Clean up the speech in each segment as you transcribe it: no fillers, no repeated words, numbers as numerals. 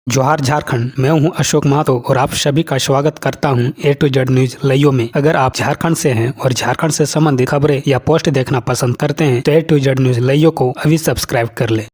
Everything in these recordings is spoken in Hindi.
जोहार झारखंड। मैं हूं अशोक महतो और आप सभी का स्वागत करता हूं ए टू जेड न्यूज लइयो में। अगर आप झारखंड से हैं और झारखंड से संबंधित खबरें या पोस्ट देखना पसंद करते हैं तो ए टू जेड न्यूज लइयो को अभी सब्सक्राइब कर ले।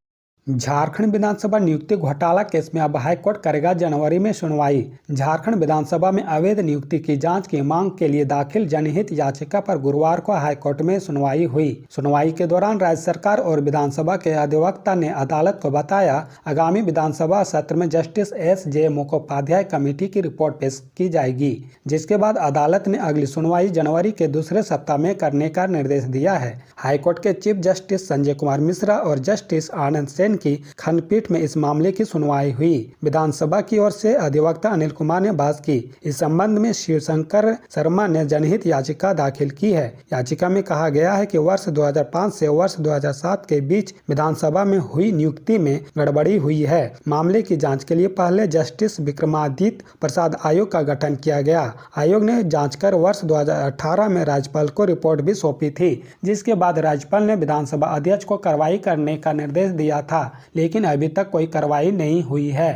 झारखंड विधानसभा नियुक्ति घोटाला केस में अब हाईकोर्ट करेगा जनवरी में सुनवाई। झारखंड विधानसभा में अवैध नियुक्ति की जांच की मांग के लिए दाखिल जनहित याचिका पर गुरुवार को हाईकोर्ट में सुनवाई हुई। सुनवाई के दौरान राज्य सरकार और विधानसभा के अधिवक्ता ने अदालत को बताया, आगामी विधानसभा सत्र में जस्टिस एस.जे. मुखोपाध्याय कमेटी की रिपोर्ट पेश की जाएगी, जिसके बाद अदालत ने अगली सुनवाई जनवरी के दूसरे सप्ताह में करने का निर्देश दिया है। हाईकोर्ट के चीफ जस्टिस संजय कुमार मिश्रा और जस्टिस आनंद सेन की खंडपीठ में इस मामले की सुनवाई हुई। विधानसभा की ओर से अधिवक्ता अनिल कुमार ने बहस की। इस संबंध में शिवशंकर शर्मा ने जनहित याचिका दाखिल की है। याचिका में कहा गया है कि वर्ष 2005 से वर्ष 2007 के बीच विधानसभा में हुई नियुक्ति में गड़बड़ी हुई है। मामले की जांच के लिए पहले जस्टिस विक्रमादित्य प्रसाद आयोग का गठन किया गया। आयोग ने जांच कर वर्ष 2018 में राज्यपाल को रिपोर्ट भी सौंपी थी, जिसके बाद राज्यपाल ने विधानसभा अध्यक्ष को कार्रवाई करने का निर्देश दिया था, लेकिन अभी तक कोई कार्रवाई नहीं हुई है।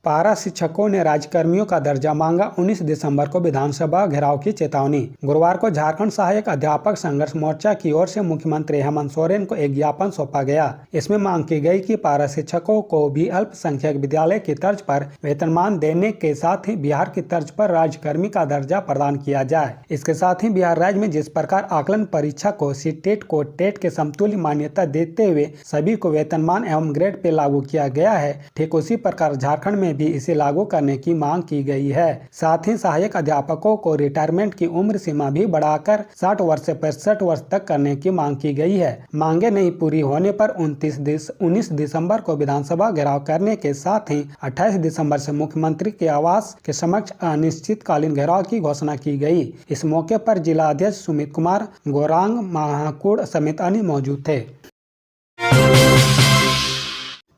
पारा शिक्षकों ने राज्यकर्मियों का दर्जा मांगा, 19 दिसंबर को विधानसभा घेराव की चेतावनी। गुरुवार को झारखंड सहायक अध्यापक संघर्ष मोर्चा की ओर से मुख्यमंत्री हेमंत सोरेन को एक ज्ञापन सौंपा गया। इसमें मांग की गई कि पारा शिक्षकों को भी अल्पसंख्यक विद्यालय की तर्ज पर वेतनमान देने के साथ ही बिहार की तर्ज पर राज्यकर्मी का दर्जा प्रदान किया जाए। इसके साथ ही बिहार राज्य में जिस प्रकार आकलन परीक्षा को सीटेट को टेट के समतुल्य मान्यता देते हुए सभी को वेतनमान एवं ग्रेड पे लागू किया गया है, ठीक उसी प्रकार झारखंड में भी इसे लागू करने की मांग की गई है। साथ ही सहायक अध्यापकों को रिटायरमेंट की उम्र सीमा भी बढ़ाकर 60 वर्ष से 65 वर्ष तक करने की मांग की गई है। मांगे नहीं पूरी होने पर 19 दिसंबर को विधानसभा घेराव करने के साथ ही 28 दिसंबर से मुख्यमंत्री के आवास के समक्ष अनिश्चितकालीन घेराव की घोषणा की गई। इस मौके पर जिला अध्यक्ष सुमित कुमार गोरांग महाकुड़ समेत अन्य मौजूद थे।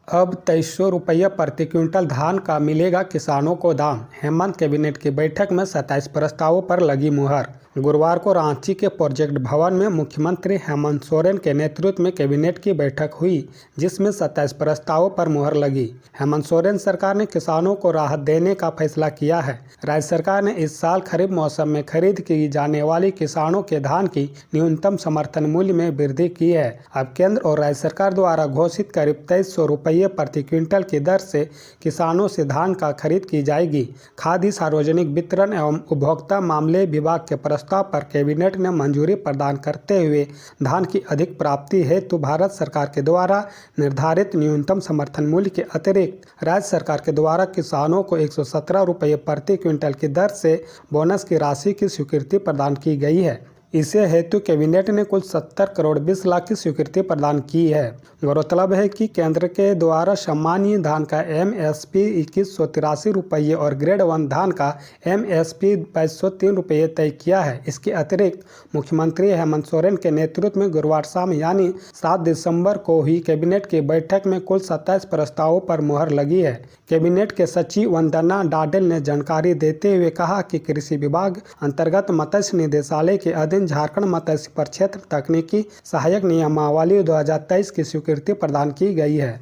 अब 2300 रुपये प्रति क्विंटल धान का मिलेगा किसानों को दाम। हेमंत कैबिनेट की बैठक में 27 प्रस्तावों पर लगी मुहर। गुरुवार को रांची के प्रोजेक्ट भवन में मुख्यमंत्री हेमंत सोरेन के नेतृत्व में कैबिनेट की बैठक हुई, जिसमें 27 प्रस्तावों पर मुहर लगी। हेमंत सोरेन सरकार ने किसानों को राहत देने का फैसला किया है। राज्य सरकार ने इस साल खरीफ मौसम में खरीद की जाने वाली किसानों के धान की न्यूनतम समर्थन मूल्य में वृद्धि की है। अब केंद्र और राज्य सरकार द्वारा घोषित करीब 2300 रुपये प्रति क्विंटल की दर से किसानों से धान का खरीद की जाएगी। खाद्य सार्वजनिक वितरण एवं उपभोक्ता मामले विभाग के प्रस्ताव पर कैबिनेट ने मंजूरी प्रदान करते हुए धान की अधिक प्राप्ति हेतु भारत सरकार के द्वारा निर्धारित न्यूनतम समर्थन मूल्य के अतिरिक्त राज्य सरकार के द्वारा किसानों को 117 रुपये प्रति क्विंटल की दर से बोनस की राशि की स्वीकृति प्रदान की गई है। इसे हेतु कैबिनेट ने कुल 70 करोड़ 20 लाख की स्वीकृति प्रदान की है। गौरतलब है कि केंद्र के द्वारा सामान्य धान का MSP 2183 रुपये और ग्रेड 1 धान का MSP 2203 रुपये तय किया है। इसके अतिरिक्त मुख्यमंत्री हेमंत सोरेन के नेतृत्व में गुरुवार शाम यानी 7 दिसंबर को हुई कैबिनेट की बैठक में कुल 27 प्रस्तावों पर मुहर लगी है। कैबिनेट के सचिव वंदना डाडेल ने जानकारी देते हुए कहा कि कृषि विभाग अंतर्गत मत्स्य निदेशालय के अधीन झारखंड मत्स्य प्रक्षेत्र तकनीकी सहायक नियमावली 2023 की स्वीकृति प्रदान की गई है।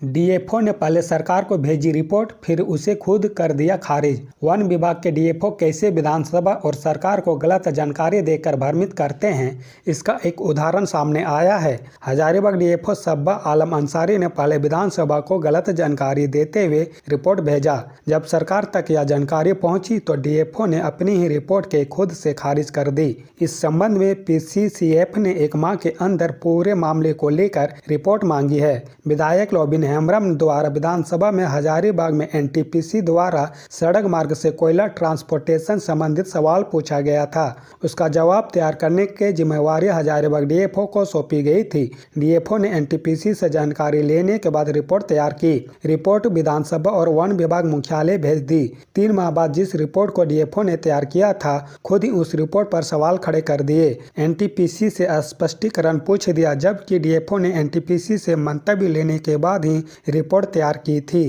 डीएफओ ने पहले सरकार को भेजी रिपोर्ट, फिर उसे खुद कर दिया खारिज। वन विभाग के डीएफओ कैसे विधानसभा और सरकार को गलत जानकारी देकर भ्रमित करते हैं, इसका एक उदाहरण सामने आया है। हजारीबाग डीएफओ सब्बा आलम अंसारी ने पहले विधानसभा को गलत जानकारी देते हुए रिपोर्ट भेजा। जब सरकार तक यह जानकारी पहुंची तो डीएफओ ने अपनी ही रिपोर्ट के खुद से खारिज कर दी। इस संबंध में PCCF ने 1 माह के अंदर पूरे मामले को लेकर रिपोर्ट मांगी है। विधायक लॉबिन हेम्ब्रम द्वारा विधानसभा में हजारीबाग में NTPC द्वारा सड़क मार्ग से कोयला ट्रांसपोर्टेशन संबंधित सवाल पूछा गया था। उसका जवाब तैयार करने की जिम्मेवारी हजारीबाग डीएफओ को सौंपी गई थी। डीएफओ ने NTPC से जानकारी लेने के बाद रिपोर्ट तैयार की। रिपोर्ट विधानसभा और वन विभाग मुख्यालय भेज दी। 3 माह बाद जिस रिपोर्ट को डीएफओ ने तैयार किया था, खुद ही उस रिपोर्ट पर सवाल खड़े कर दिए। NTPC से स्पष्टीकरण पूछ दिया, जबकि डीएफओ ने NTPC से मंतव्य लेने के बाद ही रिपोर्ट तैयार की थी।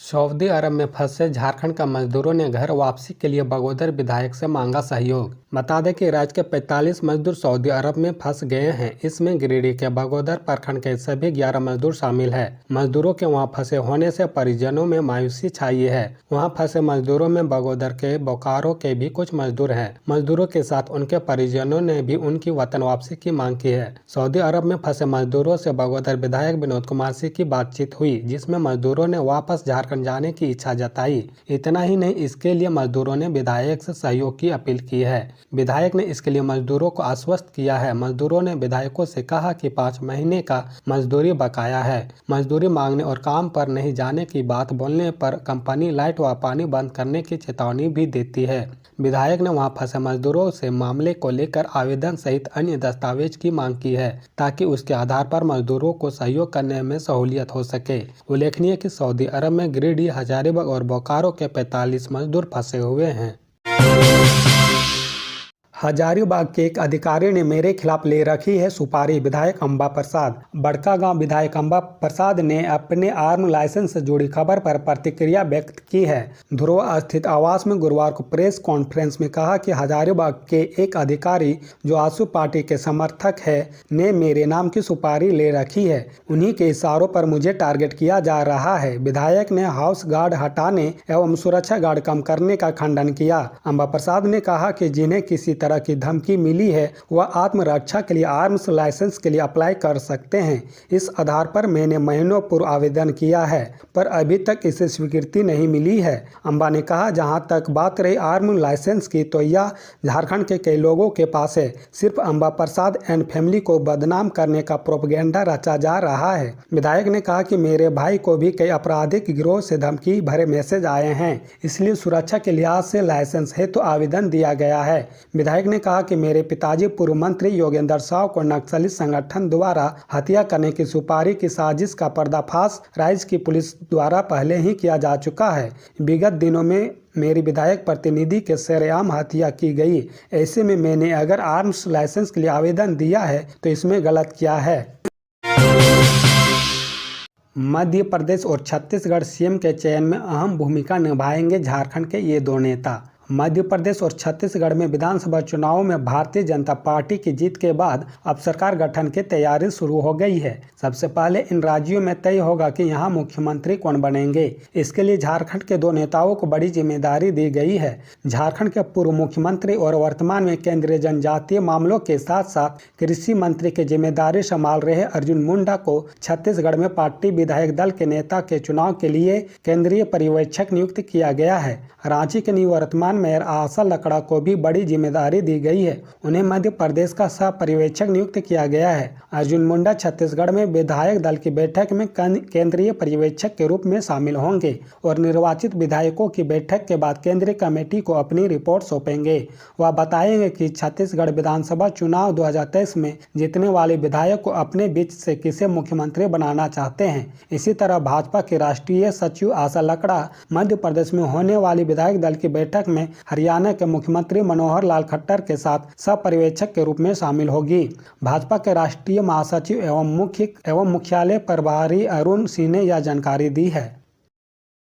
सऊदी अरब में फंसे झारखंड का मजदूरों ने घर वापसी के लिए बगोदर विधायक से मांगा सहयोग। बता दें कि राज्य के 45 मजदूर सऊदी अरब में फंस गए हैं। इसमें गिरिडीह के बगोदर प्रखंड के सभी 11 मजदूर शामिल हैं। मजदूरों के वहां फंसे होने से परिजनों में मायूसी छाई है। वहां फंसे मजदूरों में बगोदर के बोकारो के भी कुछ मजदूर हैं। मजदूरों के साथ उनके परिजनों ने भी उनकी वतन वापसी की मांग की है। सऊदी अरब में फंसे मजदूरों से बगोदर विधायक विनोद कुमार सिंह की बातचीत हुई, जिसमें मजदूरों ने वापस झारखंड जाने की इच्छा जताई। इतना ही नहीं, इसके लिए मजदूरों ने विधायक से सहयोग की अपील की है। विधायक ने इसके लिए मजदूरों को आश्वस्त किया है। मजदूरों ने विधायकों से कहा कि 5 महीने का मजदूरी बकाया है। मजदूरी मांगने और काम पर नहीं जाने की बात बोलने पर कंपनी लाइट व पानी बंद करने की चेतावनी भी देती है। विधायक ने वहां फंसे मजदूरों से मामले को लेकर आवेदन सहित अन्य दस्तावेज की मांग की है, ताकि उसके आधार पर मजदूरों को सहयोग करने में सहूलियत हो सके। उल्लेखनीय कि सऊदी अरब में गिरिडीह, हजारीबाग और बोकारो के 45 मजदूर फंसे हुए हैं। हजारीबाग के एक अधिकारी ने मेरे खिलाफ ले रखी है सुपारी। विधायक अंबा प्रसाद। बड़कागांव विधायक अंबा प्रसाद ने अपने आर्म लाइसेंस से जुड़ी खबर पर प्रतिक्रिया व्यक्त की है। धुरवा स्थित आवास में गुरुवार को प्रेस कॉन्फ्रेंस में कहा कि हजारीबाग के एक अधिकारी जो आसू पार्टी के समर्थक है ने मेरे नाम की सुपारी ले रखी है। उन्हीं के इशारों पर मुझे टारगेट किया जा रहा है। विधायक ने हाउस गार्ड हटाने एवं सुरक्षा गार्ड कम करने का खंडन किया। अंबा प्रसाद ने कहा कि जिन्हें किसी तरह की धमकी मिली है वह आत्मरक्षा के लिए आर्म्स लाइसेंस के लिए अप्लाई कर सकते हैं। इस आधार पर मैंने महीनों पूर्व आवेदन किया है, पर अभी तक इसे स्वीकृति नहीं मिली है। अंबा ने कहा, जहां तक बात रही आर्म लाइसेंस की, तो यह झारखंड के कई लोगों के पास है। सिर्फ अंबा प्रसाद एंड फैमिली को बदनाम करने का प्रोपेगेंडा रचा जा रहा है। विधायक ने कहा कि मेरे भाई को भी कई आपराधिक गिरोह से धमकी भरे मैसेज आए हैं, इसलिए सुरक्षा के लिहाज से लाइसेंस हेतु आवेदन दिया गया है। विधायक ने कहा कि मेरे पिताजी पूर्व मंत्री योगेंद्र साव को नक्सली संगठन द्वारा हत्या करने की सुपारी की साजिश का पर्दाफाश राज्य की पुलिस द्वारा पहले ही किया जा चुका है। विगत दिनों में मेरी विधायक प्रतिनिधि के सरेआम हत्या की गई। ऐसे में मैंने अगर आर्म्स लाइसेंस के लिए आवेदन दिया है तो इसमें गलत क्या है। मध्य प्रदेश और छत्तीसगढ़ सीएम के चयन में अहम भूमिका निभाएंगे झारखंड के ये दो नेता। मध्य प्रदेश और छत्तीसगढ़ में विधानसभा चुनावों में भारतीय जनता पार्टी की जीत के बाद अब सरकार गठन की तैयारी शुरू हो गई है। सबसे पहले इन राज्यों में तय होगा कि यहां मुख्यमंत्री कौन बनेंगे। इसके लिए झारखंड के दो नेताओं को बड़ी जिम्मेदारी दी गई है। झारखंड के पूर्व मुख्यमंत्री और वर्तमान में केंद्रीय जनजातीय मामलों के साथ साथ कृषि मंत्री की जिम्मेदारी संभाल रहे अर्जुन मुंडा को छत्तीसगढ़ में पार्टी विधायक दल के नेता के चुनाव के लिए केंद्रीय पर्यवेक्षक नियुक्त किया गया है। रांची के निवर्तमान मेयर आशा लकड़ा को भी बड़ी जिम्मेदारी दी गई है। उन्हें मध्य प्रदेश का सह पर्यवेक्षक नियुक्त किया गया है। अर्जुन मुंडा छत्तीसगढ़ में विधायक दल की बैठक में केंद्रीय पर्यवेक्षक के रूप में शामिल होंगे और निर्वाचित विधायकों की बैठक के बाद केंद्रीय कमेटी को अपनी रिपोर्ट सौंपेंगे। वह बताएंगे कि छत्तीसगढ़ विधानसभा चुनाव 2023 में जीतने वाले विधायक को अपने बीच से किसे मुख्यमंत्री बनाना चाहते हैं। इसी तरह भाजपा के राष्ट्रीय सचिव आशा लकड़ा मध्य प्रदेश में होने वाली विधायक दल की बैठक में हरियाणा के मुख्यमंत्री मनोहर लाल खट्टर के साथ सह पर्यवेक्षक के रूप में शामिल होगी। भाजपा के राष्ट्रीय महासचिव एवं मुख्यालय प्रभारी अरुण सिंह ने यह जानकारी दी है।